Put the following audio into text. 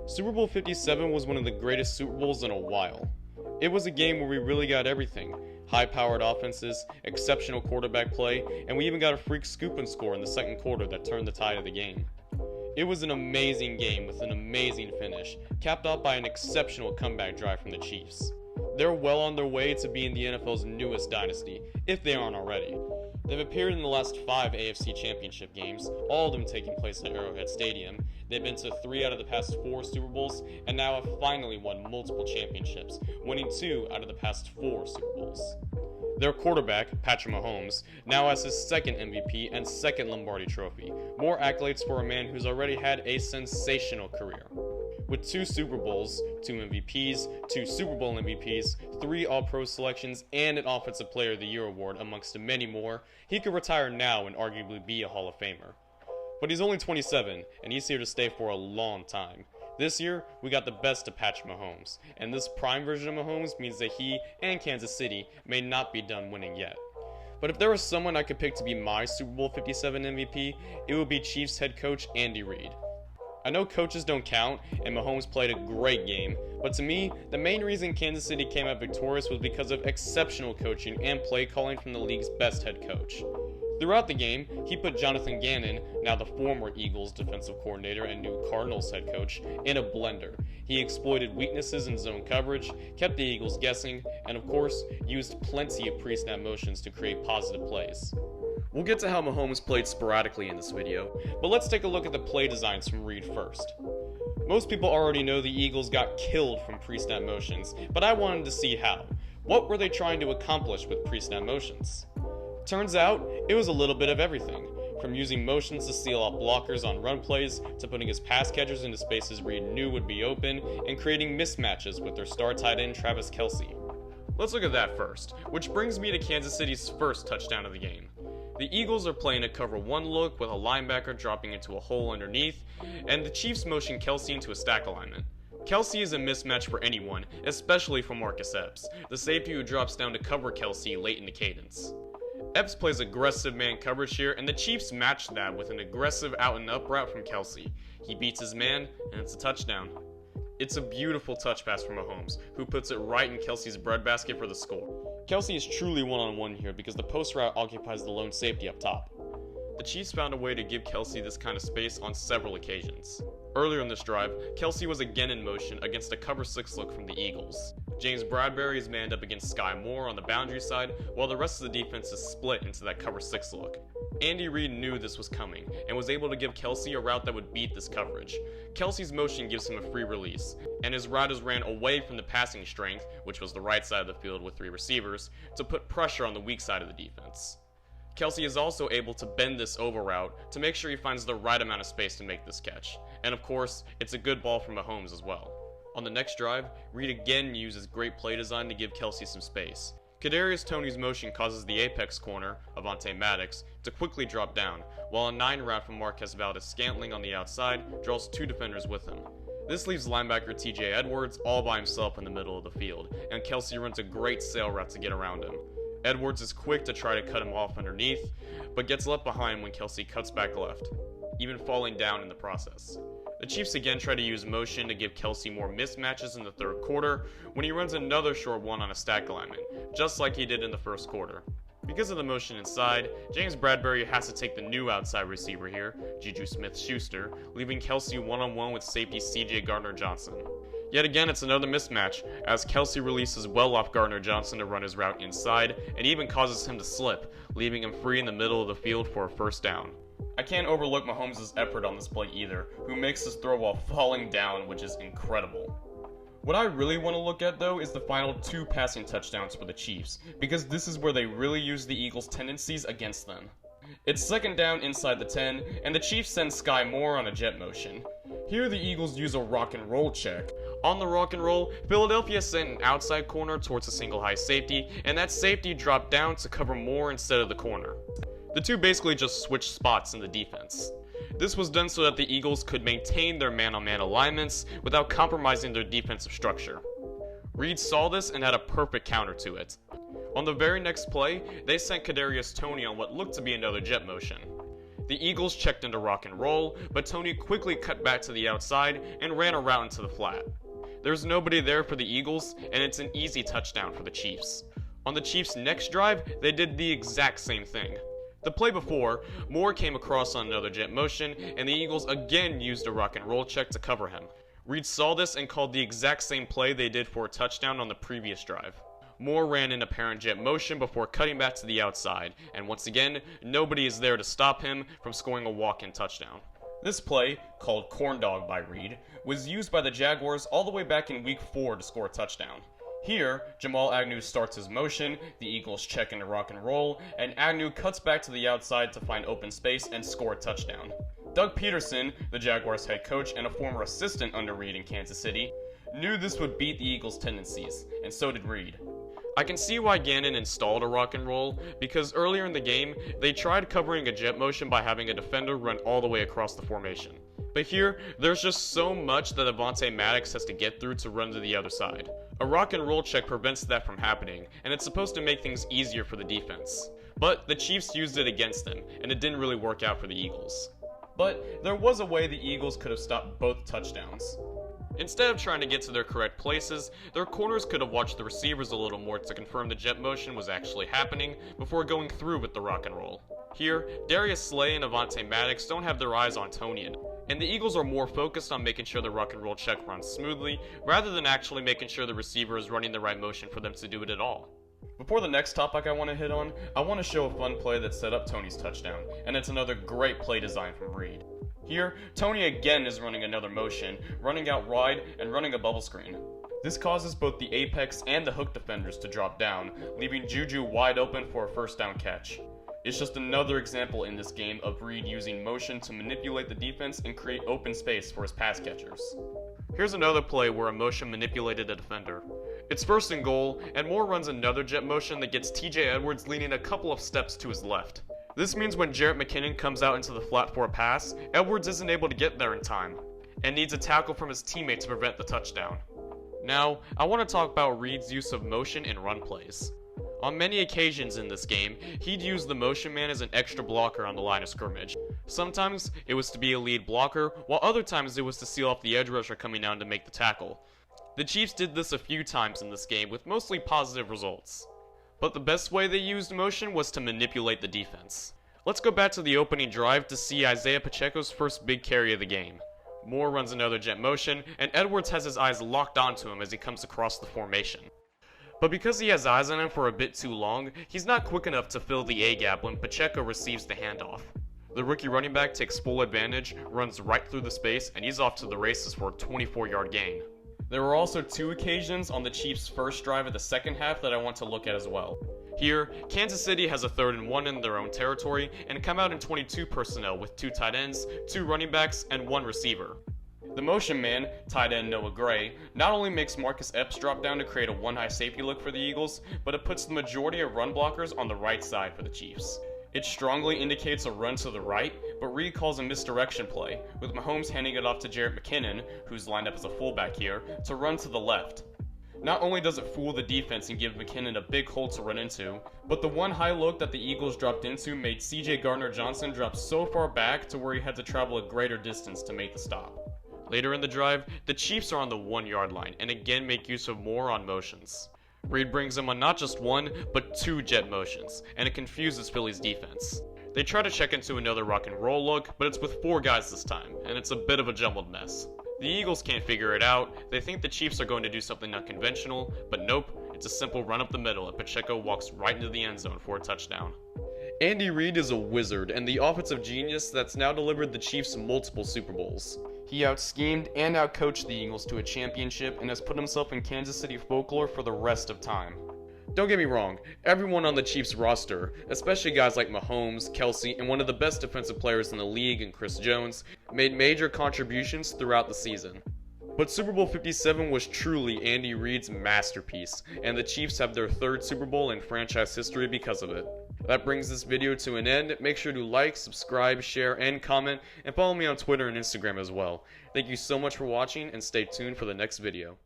Super Bowl 57 was one of the greatest Super Bowls in a while. It was a game where we really got everything. High-powered offenses, exceptional quarterback play, and we even got a freak scoop and score in the second quarter that turned the tide of the game. It was an amazing game with an amazing finish, capped off by an exceptional comeback drive from the Chiefs. They're well on their way to being the NFL's newest dynasty, if they aren't already. They've appeared in the last 5 AFC Championship games, all of them taking place at Arrowhead Stadium. They've been to 3 out of the past 4 Super Bowls, and now have finally won multiple championships, winning 2 out of the past 4 Super Bowls. Their quarterback, Patrick Mahomes, now has his 2nd MVP and 2nd Lombardi Trophy, more accolades for a man who's already had a sensational career. With 2 Super Bowls, 2 MVPs, 2 Super Bowl MVPs, 3 All-Pro selections, and an Offensive Player of the Year award, amongst many more, he could retire now and arguably be a Hall of Famer. But he's only 27, and he's here to stay for a long time. This year, we got the best of Patrick Mahomes, and this prime version of Mahomes means that he and Kansas City may not be done winning yet. But if there was someone I could pick to be my Super Bowl 57 MVP, it would be Chiefs head coach Andy Reid. I know coaches don't count, and Mahomes played a great game, but to me, the main reason Kansas City came out victorious was because of exceptional coaching and play calling from the league's best head coach. Throughout the game, he put Jonathan Gannon, now the former Eagles defensive coordinator and new Cardinals head coach, in a blender. He exploited weaknesses in zone coverage, kept the Eagles guessing, and of course, used plenty of pre-snap motions to create positive plays. We'll get to how Mahomes played sporadically in this video, but let's take a look at the play designs from Reid first. Most people already know the Eagles got killed from pre-snap motions, but I wanted to see how. What were they trying to accomplish with pre-snap motions? Turns out, it was a little bit of everything, from using motions to seal off blockers on run plays, to putting his pass catchers into spaces Reid knew would be open, and creating mismatches with their star tight end Travis Kelce. Let's look at that first, which brings me to Kansas City's first touchdown of the game. The Eagles are playing a cover 1 look with a linebacker dropping into a hole underneath, and the Chiefs motion Kelce into a stack alignment. Kelce is a mismatch for anyone, especially for Marcus Epps, the safety who drops down to cover Kelce late in the cadence. Epps plays aggressive man coverage here, and the Chiefs match that with an aggressive out and up route from Kelce. He beats his man, and it's a touchdown. It's a beautiful touch pass from Mahomes, who puts it right in Kelce's breadbasket for the score. Kelce is truly one-on-one here because the post route occupies the lone safety up top. The Chiefs found a way to give Kelce this kind of space on several occasions. Earlier in this drive, Kelce was again in motion against a cover 6 look from the Eagles. James Bradbury is manned up against Sky Moore on the boundary side, while the rest of the defense is split into that cover 6 look. Andy Reid knew this was coming, and was able to give Kelce a route that would beat this coverage. Kelce's motion gives him a free release, and his route is ran away from the passing strength, which was the right side of the field with 3 receivers, to put pressure on the weak side of the defense. Kelce is also able to bend this over route to make sure he finds the right amount of space to make this catch. And of course, it's a good ball from Mahomes as well. On the next drive, Reid again uses great play design to give Kelce some space. Kadarius Toney's motion causes the apex corner, Avonte Maddox, to quickly drop down, while a 9 route from Marquez Valdes-Scantling on the outside draws 2 defenders with him. This leaves linebacker TJ Edwards all by himself in the middle of the field, and Kelce runs a great sail route to get around him. Edwards is quick to try to cut him off underneath, but gets left behind when Kelce cuts back left, even falling down in the process. The Chiefs again try to use motion to give Kelce more mismatches in the third quarter when he runs another short one on a stack alignment, just like he did in the first quarter. Because of the motion inside, James Bradbury has to take the new outside receiver here, Juju Smith-Schuster, leaving Kelce one-on-one with safety CJ Gardner-Johnson. Yet again, it's another mismatch, as Kelce releases well off Gardner-Johnson to run his route inside, and even causes him to slip, leaving him free in the middle of the field for a first down. I can't overlook Mahomes' effort on this play either, who makes this throw while falling down, which is incredible. What I really want to look at though is the final 2 passing touchdowns for the Chiefs, because this is where they really use the Eagles' tendencies against them. It's 2nd down inside the 10, and the Chiefs send Sky Moore on a jet motion. Here the Eagles use a rock and roll check. On the rock and roll, Philadelphia sent an outside corner towards a single high safety, and that safety dropped down to cover Moore instead of the corner. The 2 basically just switched spots in the defense. This was done so that the Eagles could maintain their man-on-man alignments without compromising their defensive structure. Reid saw this and had a perfect counter to it. On the very next play, they sent Kadarius Toney on what looked to be another jet motion. The Eagles checked into rock and roll, but Tony quickly cut back to the outside and ran a route into the flat. There's nobody there for the Eagles, and it's an easy touchdown for the Chiefs. On the Chiefs' next drive, they did the exact same thing. The play before, Moore came across on another jet motion, and the Eagles again used a rock and roll check to cover him. Reid saw this and called the exact same play they did for a touchdown on the previous drive. Moore ran in apparent jet motion before cutting back to the outside, and once again, nobody is there to stop him from scoring a walk-in touchdown. This play, called Corn Dog by Reid, was used by the Jaguars all the way back in Week 4 to score a touchdown. Here, Jamal Agnew starts his motion, the Eagles check into rock and roll, and Agnew cuts back to the outside to find open space and score a touchdown. Doug Peterson, the Jaguars head coach and a former assistant under Reid in Kansas City, knew this would beat the Eagles' tendencies, and so did Reid. I can see why Gannon installed a rock and roll, because earlier in the game, they tried covering a jet motion by having a defender run all the way across the formation. But here, there's just so much that Avonte Maddox has to get through to run to the other side. A rock and roll check prevents that from happening, and it's supposed to make things easier for the defense. But the Chiefs used it against them, and it didn't really work out for the Eagles. But there was a way the Eagles could have stopped both touchdowns. Instead of trying to get to their correct places, their corners could have watched the receivers a little more to confirm the jet motion was actually happening before going through with the rock and roll. Here, Darius Slay and Avonte Maddox don't have their eyes on Tonyan, and the Eagles are more focused on making sure the rock and roll check runs smoothly, rather than actually making sure the receiver is running the right motion for them to do it at all. Before the next topic I want to hit on, I want to show a fun play that set up Tony's touchdown, and it's another great play design from Reid. Here, Tony again is running another motion, running out wide and running a bubble screen. This causes both the apex and the hook defenders to drop down, leaving Juju wide open for a first down catch. It's just another example in this game of Reid using motion to manipulate the defense and create open space for his pass catchers. Here's another play where a motion manipulated a defender. It's first and goal, and Moore runs another jet motion that gets TJ Edwards leaning a couple of steps to his left. This means when Jerick McKinnon comes out into the flat for a pass, Edwards isn't able to get there in time, and needs a tackle from his teammate to prevent the touchdown. Now, I want to talk about Reid's use of motion in run plays. On many occasions in this game, he'd use the motion man as an extra blocker on the line of scrimmage. Sometimes it was to be a lead blocker, while other times it was to seal off the edge rusher coming down to make the tackle. The Chiefs did this a few times in this game with mostly positive results. But the best way they used motion was to manipulate the defense. Let's go back to the opening drive to see Isaiah Pacheco's first big carry of the game. Moore runs another jet motion, and Edwards has his eyes locked onto him as he comes across the formation. But because he has eyes on him for a bit too long, he's not quick enough to fill the A-gap when Pacheco receives the handoff. The rookie running back takes full advantage, runs right through the space, and he's off to the races for a 24-yard gain. There were also two occasions on the Chiefs' first drive of the second half that I want to look at as well. Here, Kansas City has a 3rd and 1 in their own territory and come out in 22 personnel with 2 tight ends, 2 running backs, and 1 receiver. The motion man, tight end Noah Gray, not only makes Marcus Epps drop down to create a one-high safety look for the Eagles, but it puts the majority of run blockers on the right side for the Chiefs. It strongly indicates a run to the right, but Reid calls a misdirection play, with Mahomes handing it off to Jerick McKinnon, who's lined up as a fullback here, to run to the left. Not only does it fool the defense and give McKinnon a big hole to run into, but the one high look that the Eagles dropped into made CJ Gardner-Johnson drop so far back to where he had to travel a greater distance to make the stop. Later in the drive, the Chiefs are on the 1-yard line and again make use of Moore on motions. Reid brings them on not just 1, but 2 jet motions, and it confuses Philly's defense. They try to check into another rock and roll look, but it's with 4 guys this time, and it's a bit of a jumbled mess. The Eagles can't figure it out, they think the Chiefs are going to do something unconventional, but nope, it's a simple run up the middle and Pacheco walks right into the end zone for a touchdown. Andy Reid is a wizard and the offensive genius that's now delivered the Chiefs multiple Super Bowls. He out-schemed and out-coached the Eagles to a championship and has put himself in Kansas City folklore for the rest of time. Don't get me wrong, everyone on the Chiefs roster, especially guys like Mahomes, Kelsey, and one of the best defensive players in the league in Chris Jones, made major contributions throughout the season. But Super Bowl 57 was truly Andy Reid's masterpiece, and the Chiefs have their 3rd Super Bowl in franchise history because of it. That brings this video to an end. Make sure to like, subscribe, share, and comment, and follow me on Twitter and Instagram as well. Thank you so much for watching, and stay tuned for the next video.